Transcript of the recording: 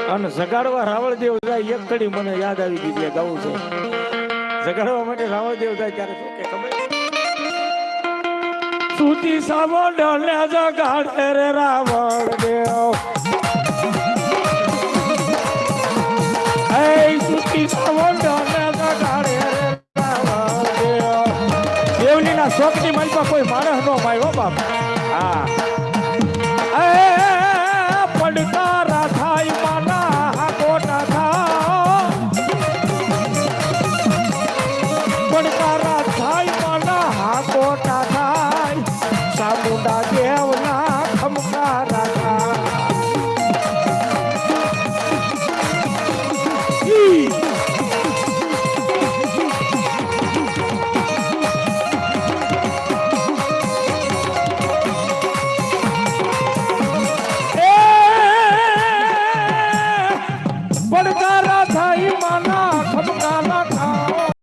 અને જગાડવા રાવળદેવ જાય એક કડી મને યાદ આવી ગઈ છે ગાવું છે જગાડવા માટે રાવળદેવ જાય ત્યારે શું કે ખબર સુતી સાવો ડલે જગાડે રે રાવળદેવ એ સુતી સાવો ડલે જગાડે રે રાવળદેવ દેવલીના શોખની માલપા કોઈ માણસ નો માયો બાપ હા પડકારા થાય માના કોટા થા પડકારા થાય માના કોટા થાય સામુંડા દેવના ખમકારા થા પડકારા થાય માના